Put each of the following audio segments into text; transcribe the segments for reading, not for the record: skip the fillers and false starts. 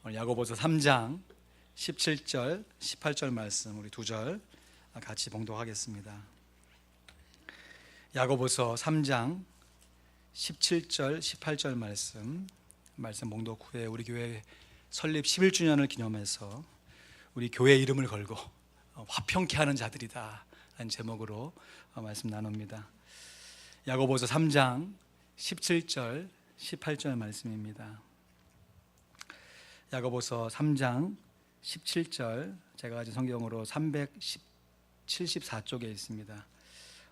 오늘 야고보서 3장 17절, 18절 말씀 우리 두 절 같이 봉독하겠습니다. 야고보서 3장 17절, 18절 말씀 봉독 후에 우리 교회 설립 11주년을 기념해서 우리 교회 이름을 걸고 화평케 하는 자들이다 라는 제목으로 말씀 나눕니다. 야고보서 3장 17절, 18절 말씀입니다. 야고보서 3장 17절, 제가 가진 성경으로 374쪽에 있습니다.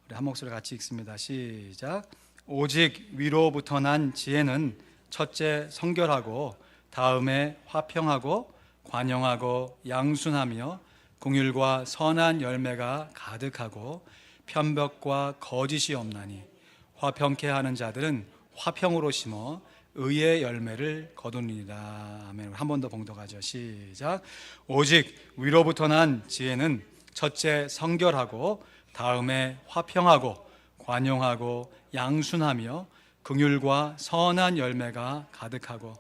우리 한 목소리 같이 읽습니다. 시작. 오직 위로부터 난 지혜는 첫째 성결하고 다음에 화평하고 관용하고 양순하며 긍휼과 선한 열매가 가득하고 편벽과 거짓이 없나니 화평케 하는 자들은 화평으로 심어 의의 열매를 거두니라. 아멘. 한 번 더 봉독하죠. 시작. 오직 위로부터 난 지혜는 첫째 성결하고 다음에 화평하고 관용하고 양순하며 긍휼과 선한 열매가 가득하고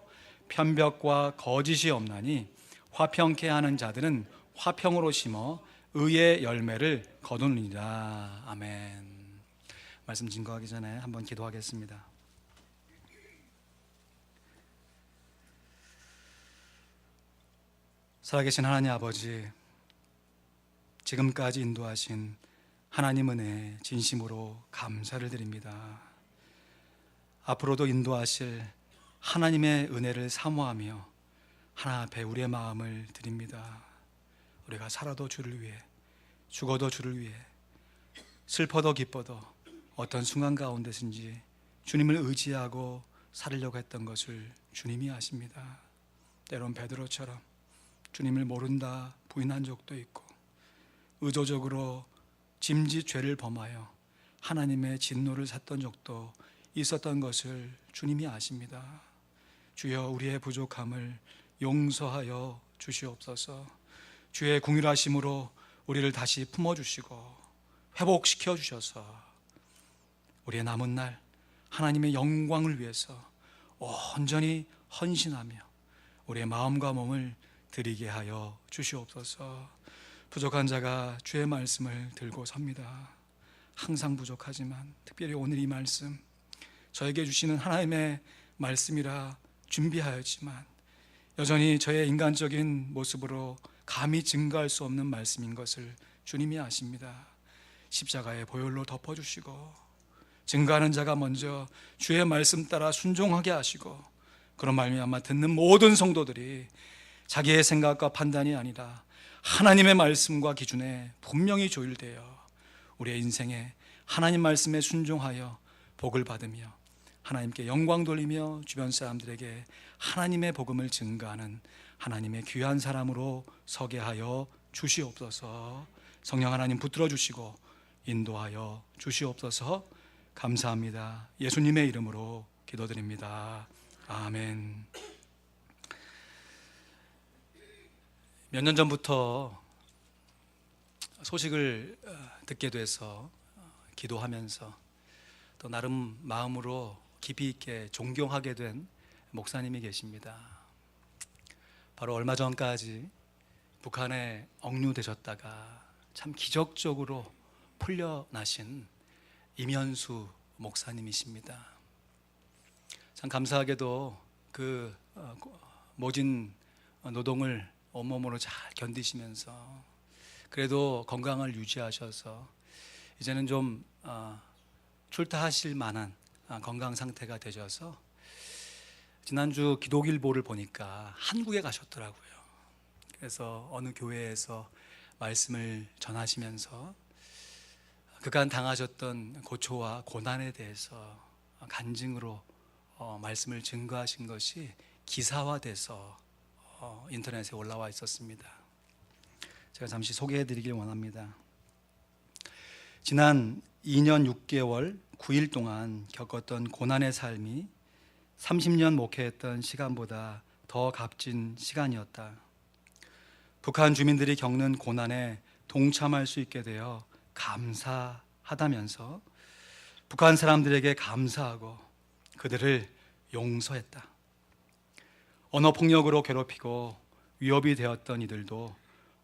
편벽과 거짓이 없나니 화평케 하는 자들은 화평으로 심어 의의 열매를 거두니라. 아멘. 말씀 증거하기 전에 한번 기도하겠습니다. 살아계신 하나님 아버지, 지금까지 인도하신 하나님 은혜 진심으로 감사를 드립니다. 앞으로도 인도하실 하나님의 은혜를 사모하며 하나 앞에 우리의 마음을 드립니다. 우리가 살아도 주를 위해, 죽어도 주를 위해, 슬퍼도 기뻐도 어떤 순간 가운데든지 주님을 의지하고 살으려고 했던 것을 주님이 아십니다. 때론 베드로처럼 주님을 모른다 부인한 적도 있고, 의도적으로 짐짓 죄를 범하여 하나님의 진노를 샀던 적도 있었던 것을 주님이 아십니다. 주여, 우리의 부족함을 용서하여 주시옵소서. 주의 긍휼하심으로 우리를 다시 품어주시고 회복시켜 주셔서 우리의 남은 날 하나님의 영광을 위해서 온전히 헌신하며 우리의 마음과 몸을 드리게 하여 주시옵소서. 부족한 자가 주의 말씀을 들고 섭니다. 항상 부족하지만 특별히 오늘 이 말씀 저에게 주시는 하나님의 말씀이라 준비하였지만 여전히 저의 인간적인 모습으로 감히 증거할 수 없는 말씀인 것을 주님이 아십니다. 십자가의 보혈로 덮어주시고 증거하는 자가 먼저 주의 말씀 따라 순종하게 하시고, 그런 말미암아 듣는 모든 성도들이 자기의 생각과 판단이 아니라 하나님의 말씀과 기준에 분명히 조율되어 우리의 인생에 하나님 말씀에 순종하여 복을 받으며 하나님께 영광 돌리며 주변 사람들에게 하나님의 복음을 증거하는 하나님의 귀한 사람으로 서게 하여 주시옵소서. 성령 하나님 붙들어 주시고 인도하여 주시옵소서. 감사합니다. 예수님의 이름으로 기도드립니다. 아멘. 몇 년 전부터 소식을 듣게 돼서 기도하면서 또 나름 마음으로 깊이 있게 존경하게 된 목사님이 계십니다. 바로 얼마 전까지 북한에 억류되셨다가 참 기적적으로 풀려나신 임현수 목사님이십니다. 참 감사하게도 그 모진 노동을 온몸으로 잘 견디시면서 그래도 건강을 유지하셔서 이제는 좀 출타하실 만한 건강 상태가 되셔서 지난주 기독일보를 보니까 한국에 가셨더라고요. 그래서 어느 교회에서 말씀을 전하시면서 그간 당하셨던 고초와 고난에 대해서 간증으로 말씀을 증거하신 것이 기사화돼서 인터넷에 올라와 있었습니다. 제가 잠시 소개해드리길 원합니다. 지난 2년 6개월 9일 동안 겪었던 고난의 삶이 30년 목회했던 시간보다 더 값진 시간이었다. 북한 주민들이 겪는 고난에 동참할 수 있게 되어 감사하다면서 북한 사람들에게 감사하고 그들을 용서했다. 언어폭력으로 괴롭히고 위협이 되었던 이들도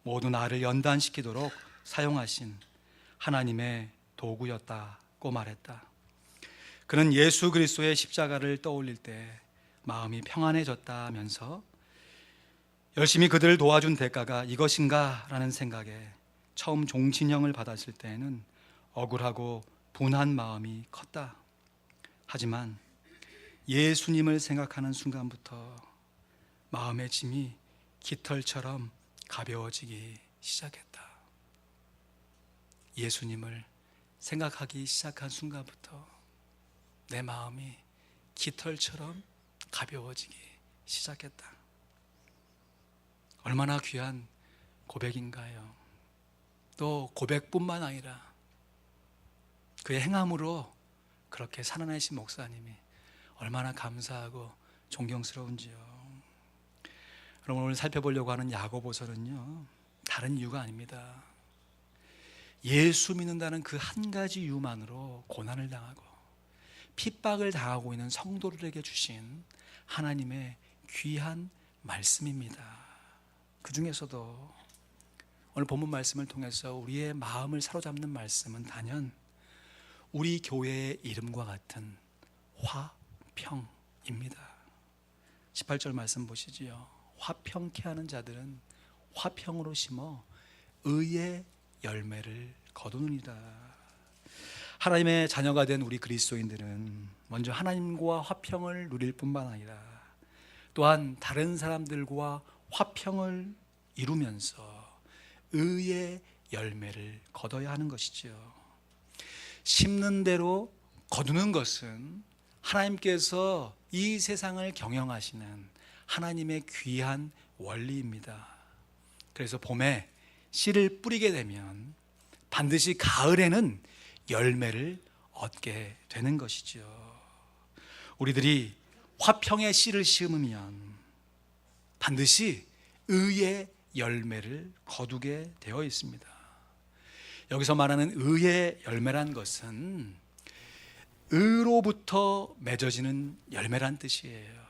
모두 나를 연단시키도록 사용하신 하나님의 도구였다고 말했다. 그는 예수 그리스도의 십자가를 떠올릴 때 마음이 평안해졌다면서 열심히 그들을 도와준 대가가 이것인가 라는 생각에 처음 종신형을 받았을 때에는 억울하고 분한 마음이 컸다. 하지만 예수님을 생각하는 순간부터 마음의 짐이 깃털처럼 가벼워지기 시작했다. 예수님을 생각하기 시작한 순간부터 내 마음이 깃털처럼 가벼워지기 시작했다. 얼마나 귀한 고백인가요? 또 고백뿐만 아니라 그의 행함으로 그렇게 살아내신 목사님이 얼마나 감사하고 존경스러운지요. 여러분, 오늘 살펴보려고 하는 야고보서는요, 다른 이유가 아닙니다. 예수 믿는다는 그 한 가지 이유만으로 고난을 당하고 핍박을 당하고 있는 성도들에게 주신 하나님의 귀한 말씀입니다. 그 중에서도 오늘 본문 말씀을 통해서 우리의 마음을 사로잡는 말씀은 단연 우리 교회의 이름과 같은 화평입니다. 18절 말씀 보시지요. 화평케 하는 자들은 화평으로 심어 의의 열매를 거두느니라. 하나님의 자녀가 된 우리 그리스도인들은 먼저 하나님과 화평을 누릴 뿐만 아니라 또한 다른 사람들과 화평을 이루면서 의의 열매를 거둬야 하는 것이죠. 심는 대로 거두는 것은 하나님께서 이 세상을 경영하시는 하나님의 귀한 원리입니다. 그래서 봄에 씨를 뿌리게 되면 반드시 가을에는 열매를 얻게 되는 것이죠. 우리들이 화평의 씨를 심으면 반드시 의의 열매를 거두게 되어 있습니다. 여기서 말하는 의의 열매란 것은 의로부터 맺어지는 열매란 뜻이에요.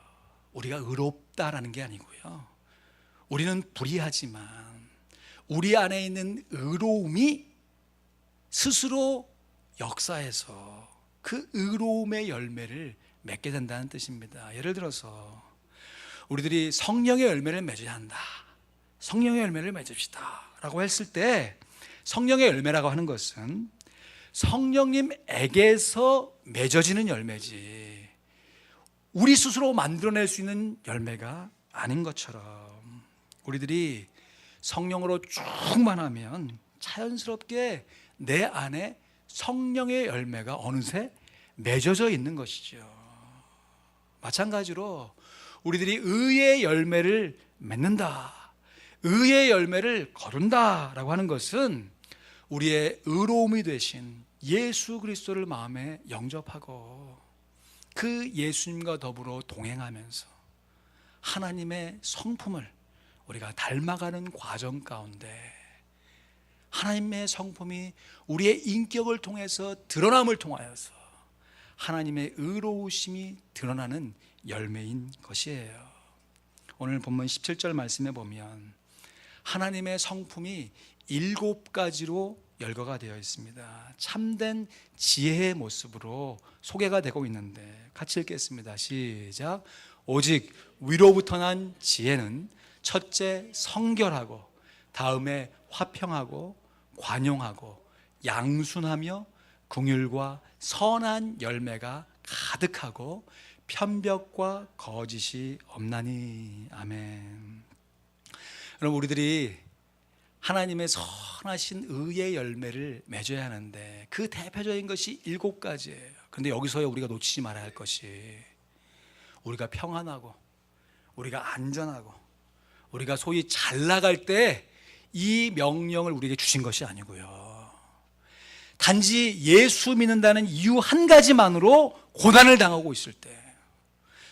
우리가 의롭다라는 게 아니고요, 우리는 불의하지만 우리 안에 있는 의로움이 스스로 역사해서 그 의로움의 열매를 맺게 된다는 뜻입니다. 예를 들어서 우리들이 성령의 열매를 맺어야 한다, 성령의 열매를 맺읍시다 라고 했을 때, 성령의 열매라고 하는 것은 성령님에게서 맺어지는 열매지 우리 스스로 만들어낼 수 있는 열매가 아닌 것처럼, 우리들이 성령으로 충만하면 자연스럽게 내 안에 성령의 열매가 어느새 맺어져 있는 것이죠. 마찬가지로 우리들이 의의 열매를 맺는다, 의의 열매를 거둔다라고 하는 것은 우리의 의로움이 되신 예수 그리스도를 마음에 영접하고 그 예수님과 더불어 동행하면서 하나님의 성품을 우리가 닮아가는 과정 가운데 하나님의 성품이 우리의 인격을 통해서 드러남을 통하여서 하나님의 의로우심이 드러나는 열매인 것이에요. 오늘 본문 17절 말씀에 보면 하나님의 성품이 7가지로 열거가 되어 있습니다. 참된 지혜의 모습으로 소개가 되고 있는데 같이 읽겠습니다. 시작. 오직 위로부터 난 지혜는 첫째 성결하고, 다음에 화평하고 관용하고 양순하며 긍휼과 선한 열매가 가득하고 편벽과 거짓이 없나니. 아멘. 여러분, 우리들이 하나님의 선하신 의의 열매를 맺어야 하는데 그 대표적인 것이 7가지예요. 그런데 여기서 우리가 놓치지 말아야 할 것이, 우리가 평안하고 우리가 안전하고 우리가 소위 잘 나갈 때 이 명령을 우리에게 주신 것이 아니고요, 단지 예수 믿는다는 이유 한 가지만으로 고난을 당하고 있을 때,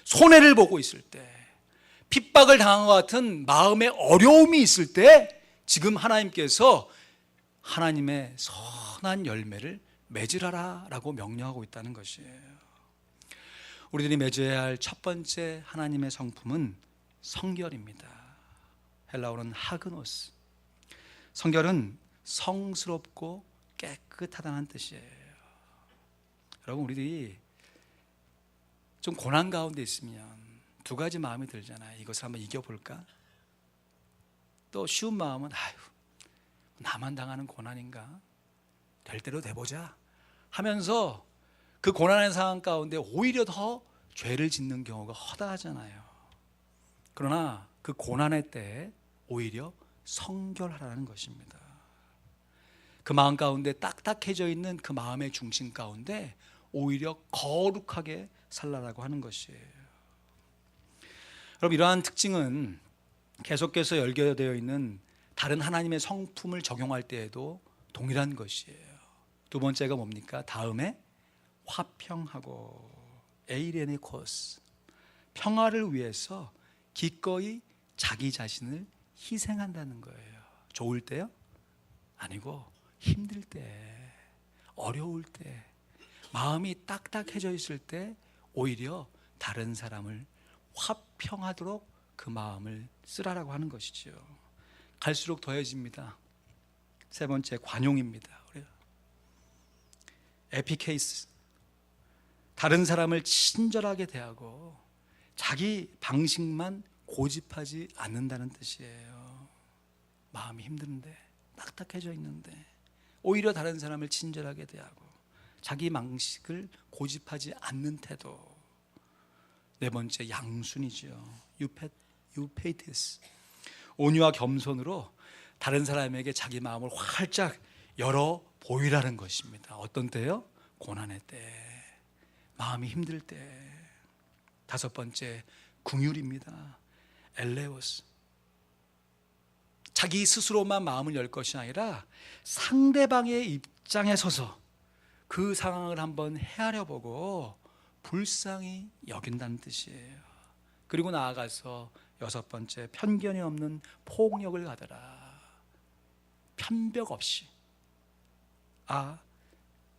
손해를 보고 있을 때, 핍박을 당한 것 같은 마음의 어려움이 있을 때 지금 하나님께서 하나님의 선한 열매를 맺으라라 라고 명령하고 있다는 것이에요. 우리들이 맺어야 할 첫 번째 하나님의 성품은 성결입니다. 헬라어는 하그노스. 성결은 성스럽고 깨끗하다는 뜻이에요. 여러분, 우리들이 좀 고난 가운데 있으면 두 가지 마음이 들잖아요. 이것을 한번 이겨볼까? 또 쉬운 마음은 아유, 나만 당하는 고난인가? 될 대로 돼보자 하면서 그 고난의 상황 가운데 오히려 더 죄를 짓는 경우가 허다하잖아요. 그러나 그 고난의 때에 오히려 성결하라는 것입니다. 그 마음 가운데 딱딱해져 있는 그 마음의 중심 가운데 오히려 거룩하게 살라라고 하는 것이에요. 여러분, 이러한 특징은 계속해서 열겨되어 있는 다른 하나님의 성품을 적용할 때에도 동일한 것이에요. 두 번째가 뭡니까? 다음에 화평하고 에이레네 코스, 평화를 위해서 기꺼이 자기 자신을 희생한다는 거예요. 좋을 때요? 아니고 힘들 때, 어려울 때, 마음이 딱딱해져 있을 때 오히려 다른 사람을 화평하도록 그 마음을 쓰라라고 하는 것이죠. 갈수록 더해집니다. 세 번째, 관용입니다. 에피케이스, 다른 사람을 친절하게 대하고 자기 방식만 고집하지 않는다는 뜻이에요. 마음이 힘든데, 딱딱해져 있는데 오히려 다른 사람을 친절하게 대하고 자기 방식을 고집하지 않는 태도. 네 번째, 양순이죠. 유페이티스, 온유와 겸손으로 다른 사람에게 자기 마음을 활짝 열어 보이라는 것입니다. 어떤 때요? 고난의 때, 마음이 힘들 때. 다섯 번째, 긍휼입니다. 엘레오스, 자기 스스로만 마음을 열 것이 아니라 상대방의 입장에 서서 그 상황을 한번 헤아려 보고 불쌍히 여긴다는 뜻이에요. 그리고 나아가서 여섯 번째, 편견이 없는 폭력을 가더라. 편벽 없이,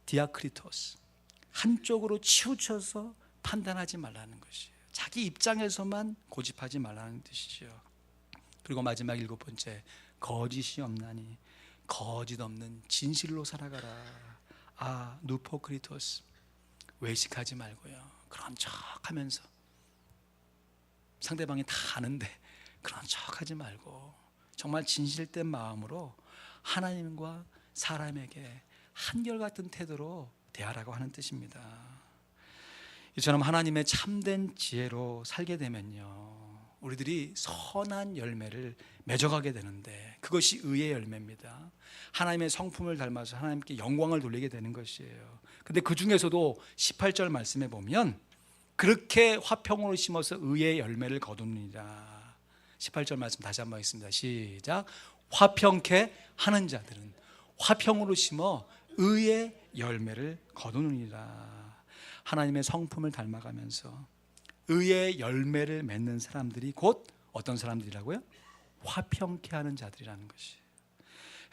디아크리토스, 한쪽으로 치우쳐서 판단하지 말라는 것이에요. 자기 입장에서만 고집하지 말라는 뜻이죠. 그리고 마지막 일곱 번째, 거짓이 없나니 거짓 없는 진실로 살아가라. 누포크리토스, 외식하지 말고요. 그런 척하면서, 상대방이 다 아는데 그런 척하지 말고 정말 진실된 마음으로 하나님과 사람에게 한결같은 태도로 대하라고 하는 뜻입니다. 이처럼 하나님의 참된 지혜로 살게 되면요, 우리들이 선한 열매를 맺어가게 되는데 그것이 의의 열매입니다. 하나님의 성품을 닮아서 하나님께 영광을 돌리게 되는 것이에요. 근데 그 중에서도 18절 말씀에 보면 그렇게 화평으로 심어서 의의 열매를 거두느니라. 18절 말씀 다시 한번 읽습니다. 시작. 화평케 하는 자들은 화평으로 심어 의의 열매를 거두느니라. 하나님의 성품을 닮아가면서 의의 열매를 맺는 사람들이 곧 어떤 사람들이라고요? 화평케 하는 자들이라는 것이.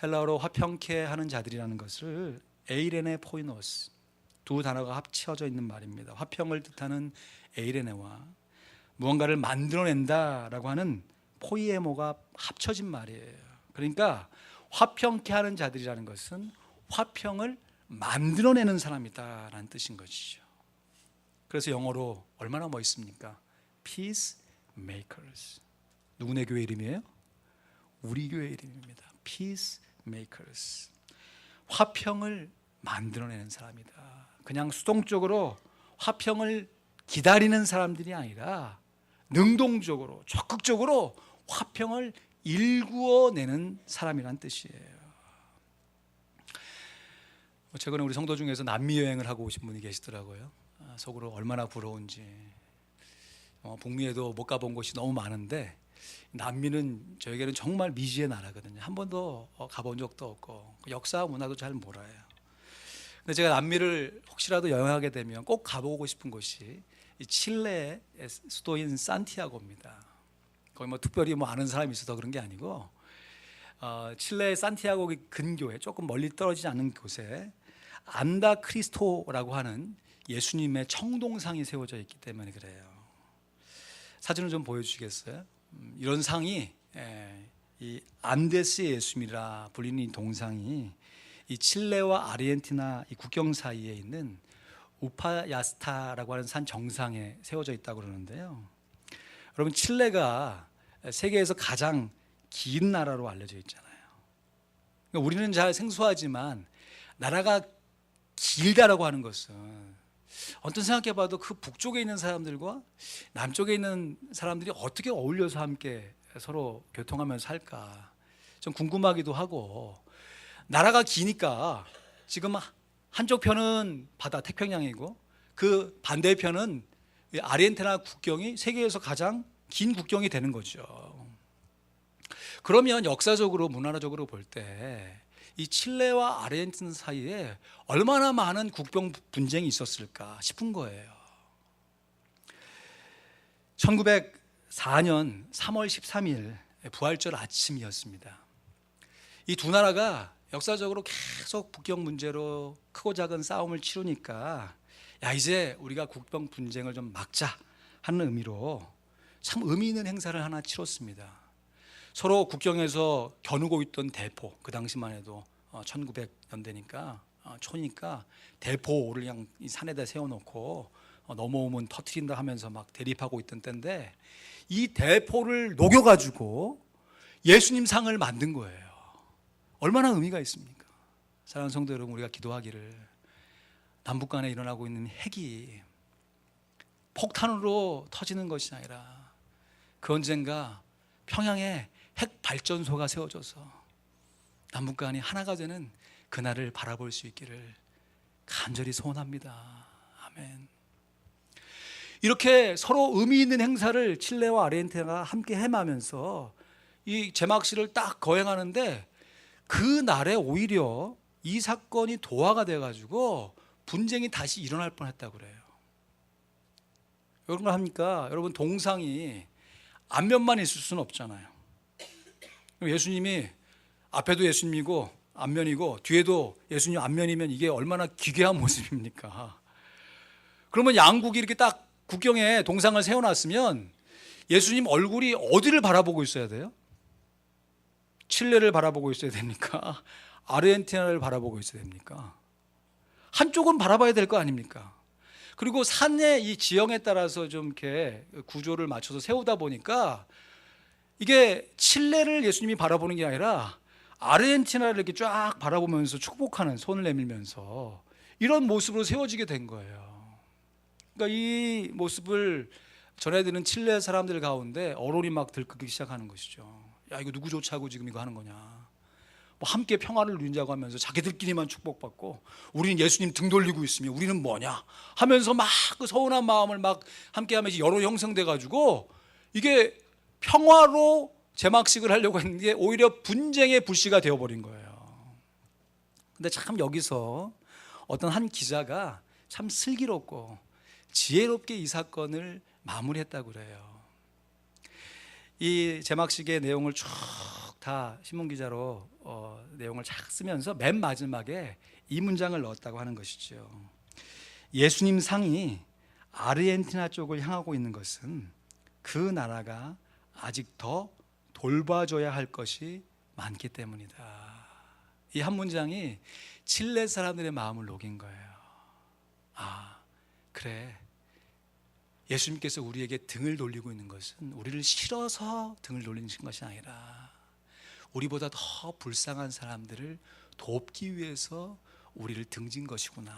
헬라어로 화평케 하는 자들이라는 것을 에이레네 포이노스, 두 단어가 합쳐져 있는 말입니다. 화평을 뜻하는 에이레네와 무언가를 만들어낸다라고 하는 포이에모가 합쳐진 말이에요. 그러니까 화평케 하는 자들이라는 것은 화평을 만들어내는 사람이다라는 뜻인 것이죠. 그래서 영어로 얼마나 멋있습니까? Peacemakers. 누구네 교회 이름이에요? 우리 교회 이름입니다. Peacemakers. 화평을 만들어내는 사람이다. 그냥 수동적으로 화평을 기다리는 사람들이 아니라 능동적으로, 적극적으로 화평을 일구어내는 사람이란 뜻이에요. 최근에 우리 성도 중에서 남미 여행을 하고 오신 분이 계시더라고요. 속으로 얼마나 부러운지. 북미에도 못 가본 곳이 너무 많은데 남미는 저에게는 정말 미지의 나라거든요. 한 번도 가본 적도 없고 역사와 문화도 잘 몰라요. 근데 제가 남미를 혹시라도 여행하게 되면 꼭 가보고 싶은 곳이 칠레의 수도인 산티아고입니다. 거기 특별히 아는 사람이 있어서 그런 게 아니고 칠레의 산티아고 근교에 조금 멀리 떨어지지 않은 곳에 안다 크리스토라고 하는 예수님의 청동상이 세워져 있기 때문에 그래요. 사진을 좀 보여주시겠어요? 이런 상이 이 안데스 예수님이라 불리는 이 동상이 이 칠레와 아르헨티나 이 국경 사이에 있는 우파야스타라고 하는 산 정상에 세워져 있다고 그러는데요. 여러분, 칠레가 세계에서 가장 긴 나라로 알려져 있잖아요. 그러니까 우리는 잘 생소하지만 나라가 길다라고 하는 것은 어떤 생각해 봐도 그 북쪽에 있는 사람들과 남쪽에 있는 사람들이 어떻게 어울려서 함께 서로 교통하면서 살까 좀 궁금하기도 하고, 나라가 기니까 지금 한쪽 편은 바다 태평양이고 그 반대편은 아르헨티나 국경이 세계에서 가장 긴 국경이 되는 거죠. 그러면 역사적으로 문화적으로 볼 때 이 칠레와 아르헨티나 사이에 얼마나 많은 국경 분쟁이 있었을까 싶은 거예요. 1904년 3월 13일 부활절 아침이었습니다. 이 두 나라가 역사적으로 계속 국경 문제로 크고 작은 싸움을 치르니까 이제 우리가 국경 분쟁을 좀 막자 하는 의미로 참 의미 있는 행사를 하나 치렀습니다. 서로 국경에서 겨누고 있던 대포, 그 당시만 해도 1900년대니까 초니까 대포를 그냥 이 산에다 세워놓고 넘어오면 터트린다 하면서 막 대립하고 있던 때인데, 이 대포를 녹여가지고 예수님 상을 만든 거예요. 얼마나 의미가 있습니까? 사랑하는 성도 여러분, 우리가 기도하기를 남북 간에 일어나고 있는 핵이 폭탄으로 터지는 것이 아니라 그 언젠가 평양에 핵 발전소가 세워져서 남북 간이 하나가 되는 그날을 바라볼 수 있기를 간절히 소원합니다. 아멘. 이렇게 서로 의미 있는 행사를 칠레와 아르헨티나가 함께 해마면서 이 제막식을 딱 거행하는데, 그 날에 오히려 이 사건이 도화가 돼가지고 분쟁이 다시 일어날 뻔했다고 그래요. 이런 걸 합니까? 여러분, 동상이 앞면만 있을 수는 없잖아요. 예수님이 앞에도 예수님이고 앞면이고 뒤에도 예수님 앞면이면 이게 얼마나 기괴한 모습입니까? 그러면 양국이 이렇게 딱 국경에 동상을 세워놨으면 예수님 얼굴이 어디를 바라보고 있어야 돼요? 칠레를 바라보고 있어야 됩니까? 아르헨티나를 바라보고 있어야 됩니까? 한쪽은 바라봐야 될 거 아닙니까? 그리고 산의 이 지형에 따라서 좀 이렇게 구조를 맞춰서 세우다 보니까 이게 칠레를 예수님이 바라보는 게 아니라 아르헨티나를 이렇게 쫙 바라보면서 축복하는, 손을 내밀면서 이런 모습으로 세워지게 된 거예요. 그러니까 이 모습을 전해드는 칠레 사람들 가운데 어론이 막 들끓기 시작하는 것이죠. 야, 이거 누구 좋자고 지금 이거 하는 거냐? 뭐 함께 평화를 누리자고 하면서 자기들끼리만 축복받고 우리는 예수님 등 돌리고 있으며 우리는 뭐냐 하면서 막 그 서운한 마음을 막 함께하면서 여론 형성돼 가지고 이게 평화로 제막식을 하려고 했는데 오히려 분쟁의 불씨가 되어버린 거예요. 근데 참 여기서 어떤 한 기자가 참 슬기롭고 지혜롭게 이 사건을 마무리했다고 그래요. 이 제막식의 내용을 쭉 다 신문기자로 내용을 쫙 쓰면서 맨 마지막에 이 문장을 넣었다고 하는 것이죠. 예수님 상이 아르헨티나 쪽을 향하고 있는 것은 그 나라가 아직 더 돌봐줘야 할 것이 많기 때문이다. 이 한 문장이 칠레 사람들의 마음을 녹인 거예요. 아, 그래. 예수님께서 우리에게 등을 돌리고 있는 것은 우리를 싫어서 등을 돌리는 것이 아니라 우리보다 더 불쌍한 사람들을 돕기 위해서 우리를 등진 것이구나.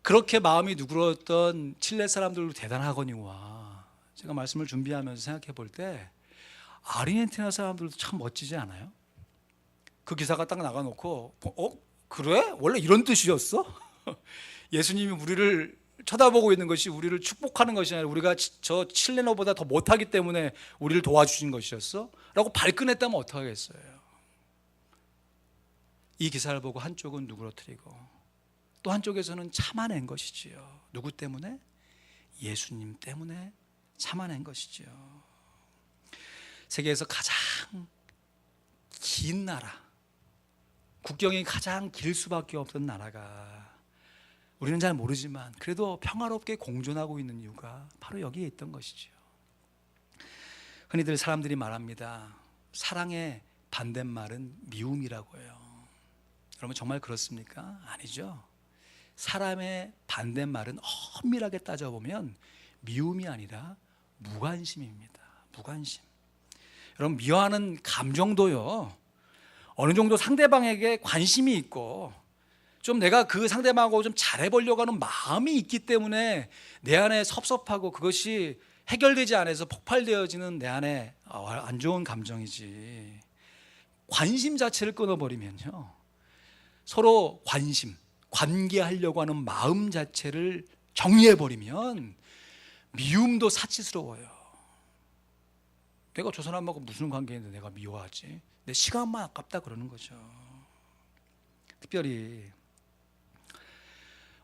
그렇게 마음이 누그러웠던 칠레 사람들도 대단하거니와 제가 말씀을 준비하면서 생각해 볼 때 아르헨티나 사람들도 참 멋지지 않아요? 그 기사가 딱 나가놓고 그래? 원래 이런 뜻이었어? 예수님이 우리를 쳐다보고 있는 것이 우리를 축복하는 것이 아니라 우리가 저 칠레노보다 더 못하기 때문에 우리를 도와주신 것이었어? 라고 발끈했다면 어떡하겠어요? 이 기사를 보고 한쪽은 누그러뜨리고 또 한쪽에서는 참아낸 것이지요. 누구 때문에? 예수님 때문에 참아낸 것이지요. 세계에서 가장 긴 나라, 국경이 가장 길 수밖에 없던 나라가 우리는 잘 모르지만 그래도 평화롭게 공존하고 있는 이유가 바로 여기에 있던 것이죠. 흔히들 사람들이 말합니다. 사랑의 반대말은 미움이라고 해요. 여러분 정말 그렇습니까? 아니죠. 사람의 반대말은 엄밀하게 따져보면 미움이 아니라 무관심입니다. 무관심. 여러분 미워하는 감정도요, 어느 정도 상대방에게 관심이 있고 좀 내가 그 상대방하고 좀 잘해보려고 하는 마음이 있기 때문에 내 안에 섭섭하고 그것이 해결되지 않아서 폭발되어지는 내 안에 안 좋은 감정이지, 관심 자체를 끊어버리면요, 서로 관심, 관계하려고 하는 마음 자체를 정리해버리면 미움도 사치스러워요. 내가 저 사람하고 무슨 관계인데 내가 미워하지? 내 시간만 아깝다 그러는 거죠. 특별히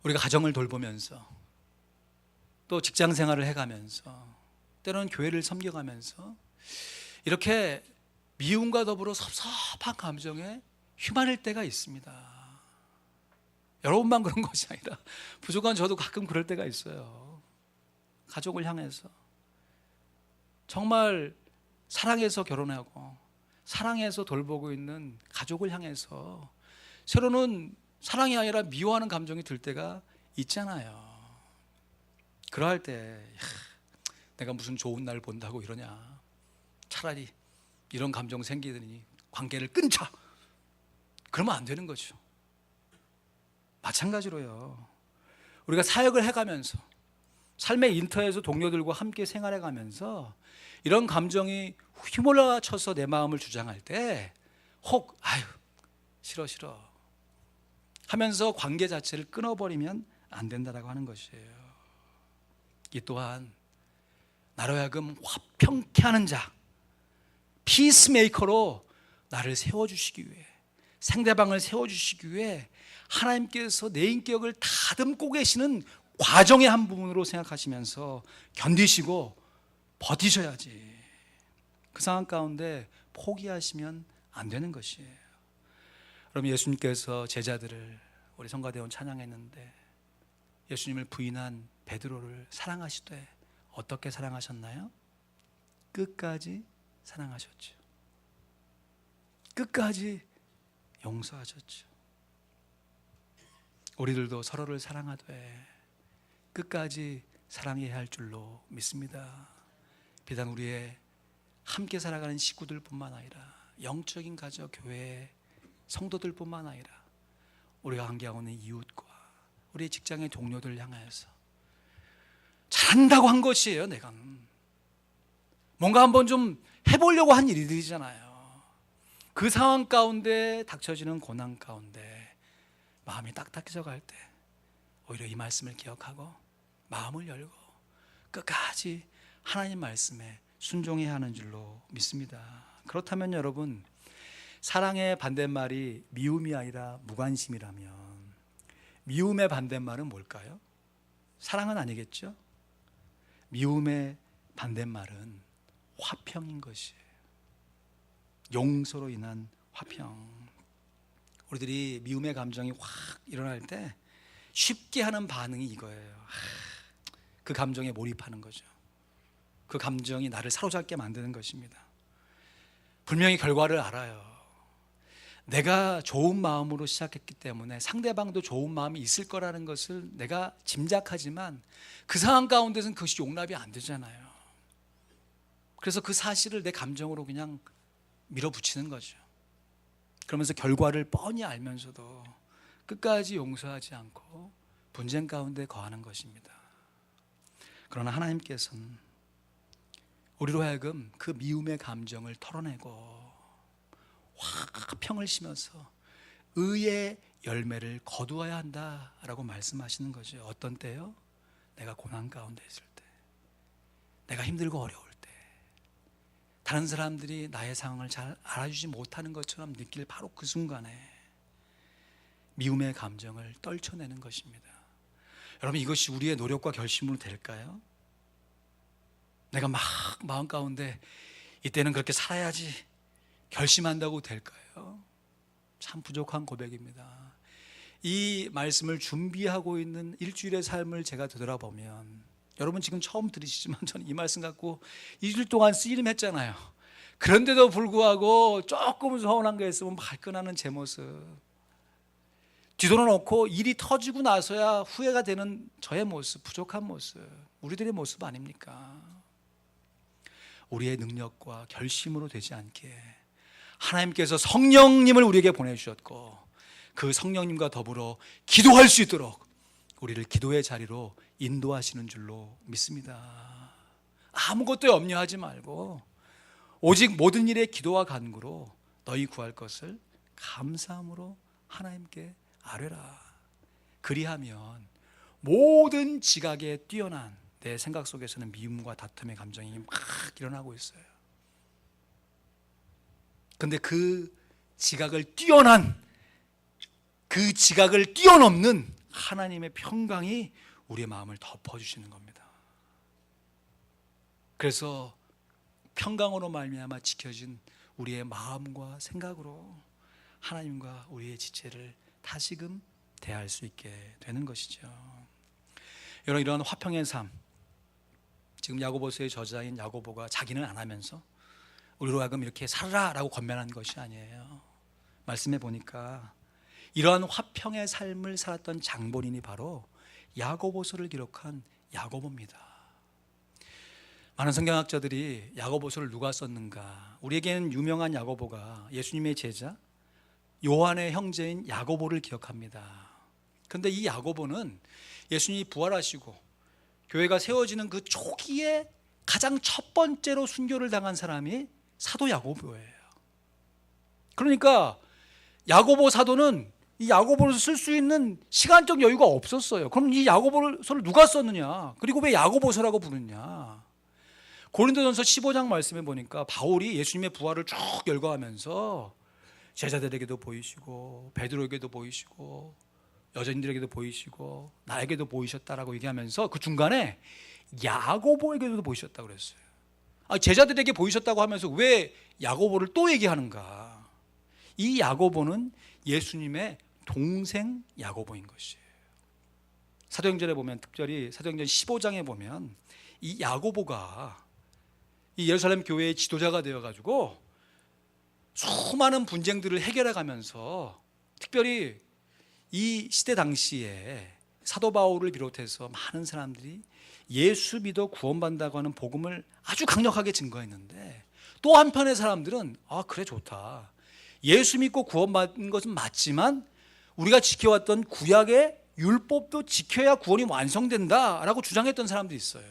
우리가 가정을 돌보면서 또 직장 생활을 해가면서 때로는 교회를 섬겨가면서 이렇게 미움과 더불어 섭섭한 감정에 휘말릴 때가 있습니다. 여러분만 그런 것이 아니라 부족한 저도 가끔 그럴 때가 있어요. 가족을 향해서 정말 사랑해서 결혼하고 사랑해서 돌보고 있는 가족을 향해서 새로는 사랑이 아니라 미워하는 감정이 들 때가 있잖아요. 그러할 때 내가 무슨 좋은 날 본다고 이러냐, 차라리 이런 감정 생기더니 관계를 끊자, 그러면 안 되는 거죠. 마찬가지로요, 우리가 사역을 해가면서 삶의 인터에서 동료들과 함께 생활해가면서 이런 감정이 휘몰아쳐서 내 마음을 주장할 때 혹 아유 싫어 하면서 관계 자체를 끊어버리면 안 된다라고 하는 것이에요. 이 또한 나로 하여금 화평케 하는 자, 피스메이커로 나를 세워주시기 위해, 상대방을 세워주시기 위해 하나님께서 내 인격을 다듬고 계시는 과정의 한 부분으로 생각하시면서 견디시고 버티셔야지, 그 상황 가운데 포기하시면 안 되는 것이에요. 그럼 예수님께서 제자들을 우리 성가대원 찬양했는데 예수님을 부인한 베드로를 사랑하시되 어떻게 사랑하셨나요? 끝까지 사랑하셨죠. 끝까지 용서하셨죠. 우리들도 서로를 사랑하되 끝까지 사랑해야 할 줄로 믿습니다. 비단 우리의 함께 살아가는 식구들뿐만 아니라 영적인 가족, 교회 성도들뿐만 아니라 우리가 함께하고 있는 이웃과 우리 직장의 동료들 향하여서 잘한다고 한 것이에요. 내가 뭔가 한번 좀 해보려고 한 일들이잖아요. 그 상황 가운데 닥쳐지는 고난 가운데 마음이 딱딱해져 갈 때 오히려 이 말씀을 기억하고 마음을 열고 끝까지 하나님 말씀에 순종해야 하는 줄로 믿습니다. 그렇다면 여러분, 사랑의 반대말이 미움이 아니라 무관심이라면 미움의 반대말은 뭘까요? 사랑은 아니겠죠? 미움의 반대말은 화평인 것이에요. 용서로 인한 화평. 우리들이 미움의 감정이 확 일어날 때 쉽게 하는 반응이 이거예요. 그 감정에 몰입하는 거죠. 그 감정이 나를 사로잡게 만드는 것입니다. 분명히 결과를 알아요. 내가 좋은 마음으로 시작했기 때문에 상대방도 좋은 마음이 있을 거라는 것을 내가 짐작하지만 그 상황 가운데서는 그것이 용납이 안 되잖아요. 그래서 그 사실을 내 감정으로 그냥 밀어붙이는 거죠. 그러면서 결과를 뻔히 알면서도 끝까지 용서하지 않고 분쟁 가운데 거하는 것입니다. 그러나 하나님께서는 우리로 하여금 그 미움의 감정을 털어내고 화평을 심어서 의의 열매를 거두어야 한다라고 말씀하시는 거죠. 어떤 때요? 내가 고난 가운데 있을 때, 내가 힘들고 어려울 때, 다른 사람들이 나의 상황을 잘 알아주지 못하는 것처럼 느낄 바로 그 순간에 미움의 감정을 떨쳐내는 것입니다. 여러분, 이것이 우리의 노력과 결심으로 될까요? 내가 막 마음 가운데 이때는 그렇게 살아야지 결심한다고 될까요? 참 부족한 고백입니다. 이 말씀을 준비하고 있는 일주일의 삶을 제가 되돌아보면 여러분 지금 처음 들으시지만 저는 이 말씀 갖고 2주 동안 씨름했잖아요. 그런데도 불구하고 조금 서운한 게 있으면 발끈하는 제 모습, 뒤돌아놓고 일이 터지고 나서야 후회가 되는 저의 모습, 부족한 모습, 우리들의 모습 아닙니까? 우리의 능력과 결심으로 되지 않게 하나님께서 성령님을 우리에게 보내주셨고 그 성령님과 더불어 기도할 수 있도록 우리를 기도의 자리로 인도하시는 줄로 믿습니다. 아무것도 염려하지 말고 오직 모든 일에 기도와 간구로 너희 구할 것을 감사함으로 하나님께 아뢰라. 그리하면 모든 지각에 뛰어난 내 생각 속에서는 미움과 다툼의 감정이 막 일어나고 있어요. 근데 그 지각을 뛰어넘는 하나님의 평강이 우리의 마음을 덮어주시는 겁니다. 그래서 평강으로 말미암아 지켜진 우리의 마음과 생각으로 하나님과 우리의 지체를 다시금 대할 수 있게 되는 것이죠. 여러분, 이런 화평의 삶, 지금 야고보서의 저자인 야고보가 자기는 안 하면서 우리로 하여금 이렇게 살아라라고 권면한 것이 아니에요. 말씀해 보니까 이러한 화평의 삶을 살았던 장본인이 바로 야고보서를 기록한 야고보입니다. 많은 성경학자들이 야고보서를 누가 썼는가, 우리에게는 유명한 야고보가 예수님의 제자 요한의 형제인 야고보를 기억합니다. 그런데 이 야고보는 예수님이 부활하시고 교회가 세워지는 그 초기에 가장 첫 번째로 순교를 당한 사람이 사도 야고보예요. 그러니까 야고보 사도는 이 야고보를 쓸 수 있는 시간적 여유가 없었어요. 그럼 이 야고보서를 누가 썼느냐? 그리고 왜 야고보서라고 부르냐? 고린도전서 15장 말씀해 보니까 바울이 예수님의 부활을 쭉 열거하면서 제자들에게도 보이시고 베드로에게도 보이시고 여자인들에게도 보이시고 나에게도 보이셨다라고 얘기하면서 그 중간에 야고보에게도 보이셨다고 그랬어요. 제자들에게 보이셨다고 하면서 왜 야고보를 또 얘기하는가? 이 야고보는 예수님의 동생 야고보인 것이에요. 사도행전에 보면, 특별히 사도행전 15장에 보면 이 야고보가 이 예루살렘 교회의 지도자가 되어가지고 수많은 분쟁들을 해결해 가면서, 특별히 이 시대 당시에 사도 바울을 비롯해서 많은 사람들이 예수 믿어 구원받는다고 하는 복음을 아주 강력하게 증거했는데, 또 한편의 사람들은 그래 좋다, 예수 믿고 구원받는 것은 맞지만 우리가 지켜왔던 구약의 율법도 지켜야 구원이 완성된다라고 주장했던 사람들이 있어요.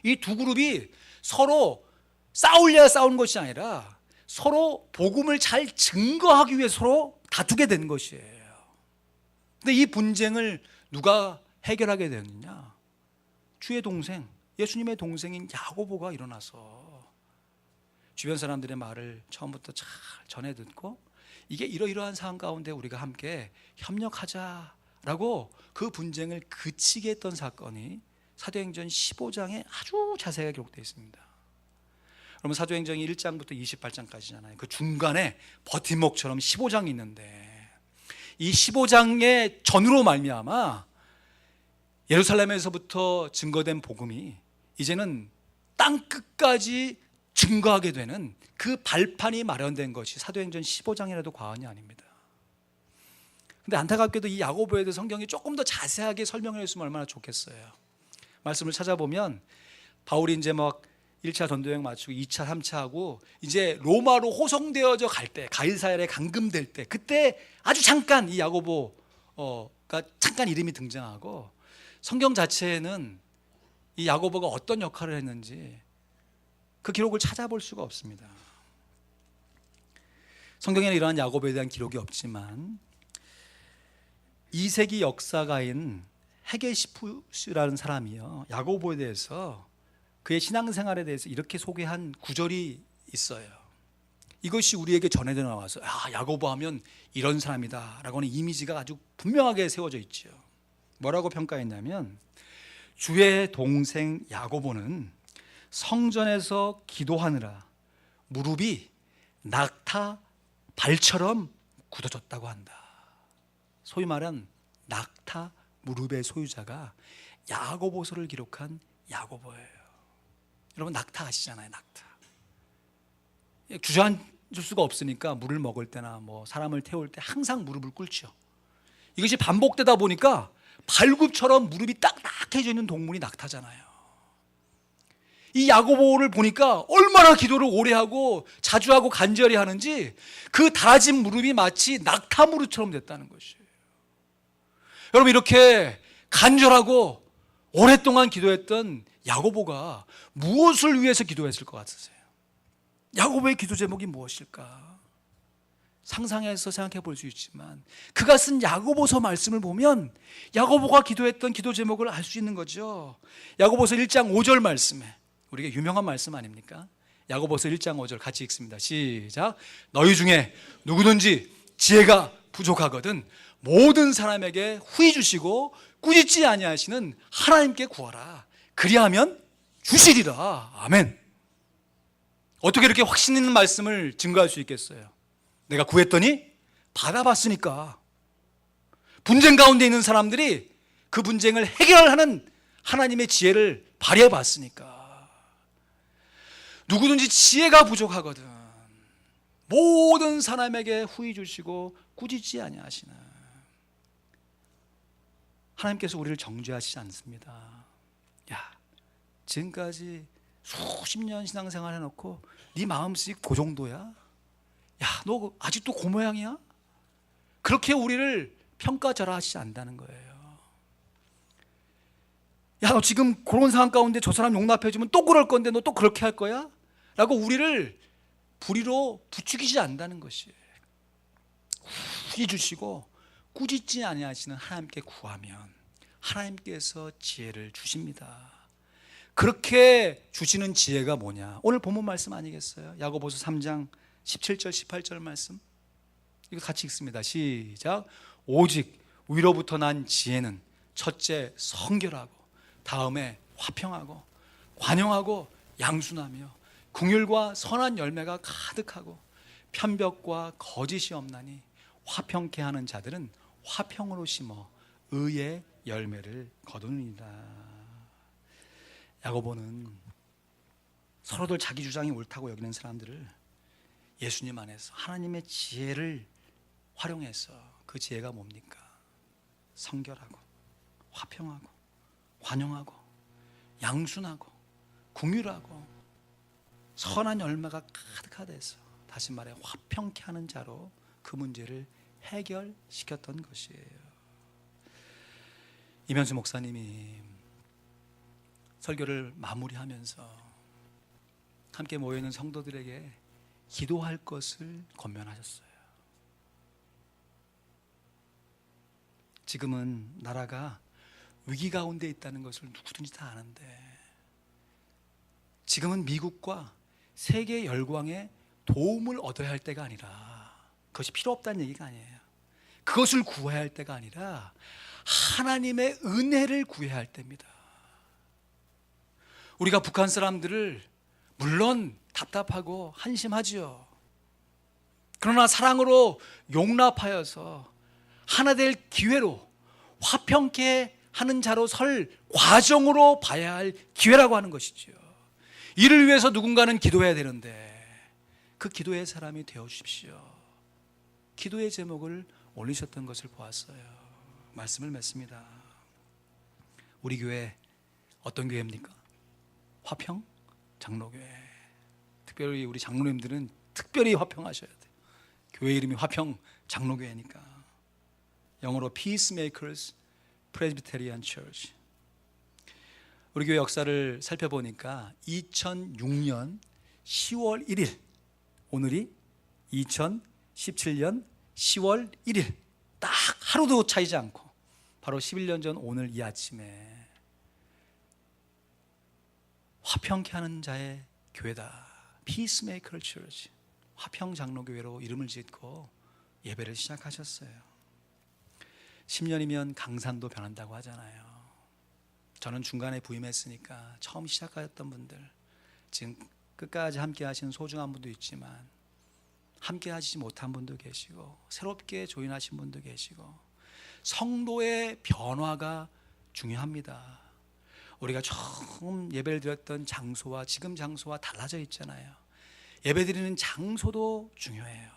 이 두 그룹이 서로 싸우려야 싸우는 것이 아니라 서로 복음을 잘 증거하기 위해 서로 다투게 된 것이에요. 근데 이 분쟁을 누가 해결하게 되느냐? 주의 동생, 예수님의 동생인 야고보가 일어나서 주변 사람들의 말을 처음부터 잘 전해 듣고, 이게 이러이러한 상황 가운데 우리가 함께 협력하자라고 그 분쟁을 그치게 했던 사건이 사도행전 15장에 아주 자세하게 기록되어 있습니다. 여러분, 사도행전이 1장부터 28장까지잖아요. 그 중간에 버팀목처럼 15장이 있는데, 이 15장의 전으로 말미암아 예루살렘에서부터 증거된 복음이 이제는 땅 끝까지 증거하게 되는 그 발판이 마련된 것이 사도행전 15장이라도 과언이 아닙니다. 근데 안타깝게도 이 야고보에 대해 성경이 조금 더 자세하게 설명해 줬으면 얼마나 좋겠어요. 말씀을 찾아보면 바울이 이제 막 1차 전도여행 마치고 2차, 3차 하고 이제 로마로 호송되어져 갈 때, 가이사랴에 감금될 때, 그때 아주 잠깐 이 야고보가 잠깐 이름이 등장하고, 성경 자체에는 이 야고보가 어떤 역할을 했는지 그 기록을 찾아볼 수가 없습니다. 성경에는 이러한 야고보에 대한 기록이 없지만 2세기 역사가인 헤게시푸스라는 사람이요, 야고보에 대해서, 그의 신앙생활에 대해서 이렇게 소개한 구절이 있어요. 이것이 우리에게 전해져 나와서 야고보 하면 이런 사람이다 라고 하는 이미지가 아주 분명하게 세워져 있죠. 뭐라고 평가했냐면, 주의 동생 야고보는 성전에서 기도하느라 무릎이 낙타 발처럼 굳어졌다고 한다. 소위 말한 낙타 무릎의 소유자가 야고보서를 기록한 야고보예요. 여러분 낙타 아시잖아요. 낙타. 주저앉을 수가 없으니까 물을 먹을 때나 뭐 사람을 태울 때 항상 무릎을 꿇죠. 이것이 반복되다 보니까 발굽처럼 무릎이 딱딱해져 있는 동물이 낙타잖아요. 이 야고보를 보니까 얼마나 기도를 오래 하고 자주 하고 간절히 하는지 그 달아진 무릎이 마치 낙타 무릎처럼 됐다는 것이에요. 여러분, 이렇게 간절하고 오랫동안 기도했던 야고보가 무엇을 위해서 기도했을 것 같으세요? 야고보의 기도 제목이 무엇일까? 상상해서 생각해 볼 수 있지만 그가 쓴 야고보서 말씀을 보면 야고보가 기도했던 기도 제목을 알 수 있는 거죠. 야고보서 1장 5절 말씀에, 우리가 유명한 말씀 아닙니까? 야고보서 1장 5절 같이 읽습니다. 시작. 너희 중에 누구든지 지혜가 부족하거든 모든 사람에게 후히 주시고 꾸짖지 아니하시는 하나님께 구하라. 그리하면 주시리라. 아멘. 어떻게 이렇게 확신 있는 말씀을 증거할 수 있겠어요? 내가 구했더니 받아봤으니까. 분쟁 가운데 있는 사람들이 그 분쟁을 해결하는 하나님의 지혜를 발휘해 봤으니까. 누구든지 지혜가 부족하거든 모든 사람에게 후히 주시고 꾸짖지 아니하시는. 하나님께서 우리를 정죄하시지 않습니다. 야, 지금까지 수십 년 신앙생활 해놓고 네 마음씨 그 정도야? 야, 너 아직도 그 모양이야? 그렇게 우리를 평가절하하시지 않는다는 거예요. 야, 너 지금 그런 상황 가운데 저 사람 용납해주면 또 그럴 건데 너 또 그렇게 할 거야? 라고 우리를 불의로 부추기지 않는다는 것이에요. 후히 주시고 꾸짖지 아니하시는 하나님께 구하면 하나님께서 지혜를 주십니다. 그렇게 주시는 지혜가 뭐냐? 오늘 본문 말씀 아니겠어요? 야고보서 3장 17절 18절 말씀, 이거 같이 읽습니다. 시작. 오직 위로부터 난 지혜는 첫째 성결하고 다음에 화평하고 관용하고 양순하며 긍휼과 선한 열매가 가득하고 편벽과 거짓이 없나니 화평케 하는 자들은 화평으로 심어 의의 열매를 거두느니라. 야고보는 서로들 자기 주장이 옳다고 여기는 사람들을 예수님 안에서 하나님의 지혜를 활용해서, 그 지혜가 뭡니까? 성결하고 화평하고 관용하고 양순하고 긍휼하고 선한 열매가 가득하대서, 다시 말해 화평케 하는 자로 그 문제를 해결시켰던 것이에요. 이면수 목사님이 설교를 마무리하면서 함께 모여있는 성도들에게 기도할 것을 권면하셨어요. 지금은 나라가 위기 가운데 있다는 것을 누구든지 다 아는데, 지금은 미국과 세계 열광에 도움을 얻어야 할 때가 아니라, 그것이 필요 없다는 얘기가 아니에요. 그것을 구해야 할 때가 아니라 하나님의 은혜를 구해야 할 때입니다. 우리가 북한 사람들을 물론 답답하고 한심하지요. 그러나 사랑으로 용납하여서 하나 될 기회로, 화평케 하는 자로 설 과정으로 봐야 할 기회라고 하는 것이죠. 이를 위해서 누군가는 기도해야 되는데 그 기도의 사람이 되어 주십시오. 기도의 제목을 올리셨던 것을 보았어요. 말씀을 맺습니다. 우리 교회 어떤 교회입니까? 화평 장로교회. 특별히 우리 장로님들은 특별히 화평하셔야 돼요. 교회 이름이 화평 장로교회니까. 영어로 Peacemakers Presbyterian Church. 우리 교회 역사를 살펴보니까 2006년 10월 1일, 오늘이 2017년 10월 1일, 딱 하루도 차이지 않고 바로 11년 전 오늘 이 아침에 화평케 하는 자의 교회다, Peacemaker Church, 화평 장로교회로 이름을 짓고 예배를 시작하셨어요. 10년이면 강산도 변한다고 하잖아요. 저는 중간에 부임했으니까 처음 시작하였던 분들, 지금 끝까지 함께 하시는 소중한 분도 있지만 함께 하시지 못한 분도 계시고 새롭게 조인하신 분도 계시고, 성도의 변화가 중요합니다. 우리가 처음 예배를 드렸던 장소와 지금 장소와 달라져 있잖아요. 예배 드리는 장소도 중요해요.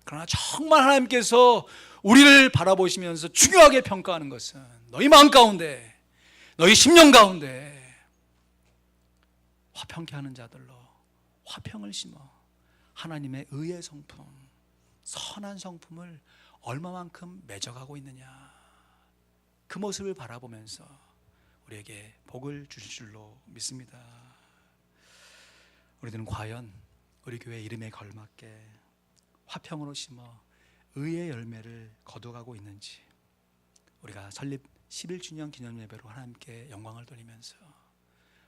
그러나 정말 하나님께서 우리를 바라보시면서 중요하게 평가하는 것은 너희 마음 가운데, 너희 심령 가운데 화평케 하는 자들로 화평을 심어 하나님의 의의 성품, 선한 성품을 얼마만큼 맺어가고 있느냐, 그 모습을 바라보면서 우리에게 복을 주실 줄로 믿습니다. 우리들은 과연 우리 교회 이름에 걸맞게 화평으로 심어 의의 열매를 거둬가고 있는지, 우리가 설립 11주년 기념 예배로 하나님께 영광을 돌리면서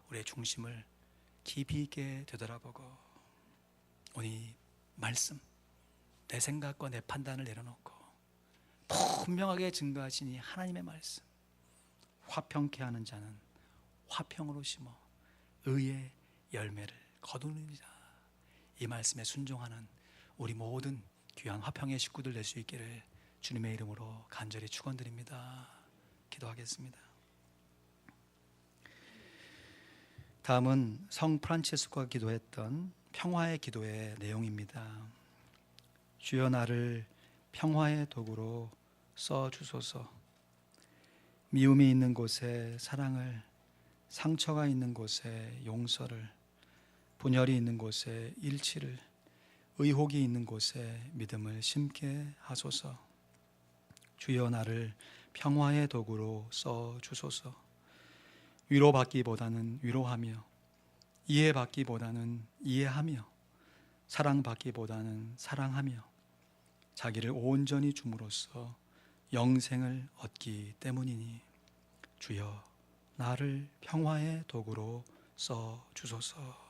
우리의 중심을 깊이 있게 되돌아보고 오늘 말씀, 내 생각과 내 판단을 내려놓고 분명하게 증거하시니 하나님의 말씀, 화평케 하는 자는 화평으로 심어 의의 열매를 거두는 자, 이 말씀에 순종하는 우리 모든 귀한 화평의 식구들 될 수 있기를 주님의 이름으로 간절히 축원드립니다. 기도하겠습니다. 다음은 성 프란체스코가 기도했던 평화의 기도의 내용입니다. 주여 나를 평화의 도구로 써 주소서. 미움이 있는 곳에 사랑을, 상처가 있는 곳에 용서를, 분열이 있는 곳에 일치를, 의혹이 있는 곳에 믿음을 심게 하소서. 주여 나를 평화의 도구로 써 주소서. 위로받기보다는 위로하며, 이해받기보다는 이해하며, 사랑받기보다는 사랑하며 자기를 온전히 줌으로써 영생을 얻기 때문이니 주여 나를 평화의 도구로 써 주소서.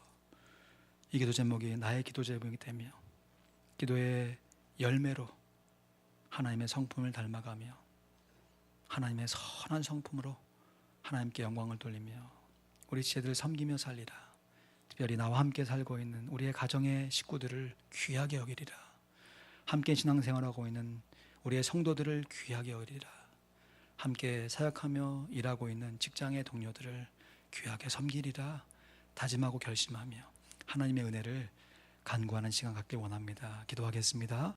이 기도 제목이 나의 기도 제목이 되며 기도의 열매로 하나님의 성품을 닮아가며 하나님의 선한 성품으로 하나님께 영광을 돌리며 우리 지체들을 섬기며 살리라. 특별히 나와 함께 살고 있는 우리의 가정의 식구들을 귀하게 여기리라. 함께 신앙생활하고 있는 우리의 성도들을 귀하게 여기리라. 함께 사역하며 일하고 있는 직장의 동료들을 귀하게 섬기리라 다짐하고 결심하며 하나님의 은혜를 간구하는 시간 갖길 원합니다. 기도하겠습니다.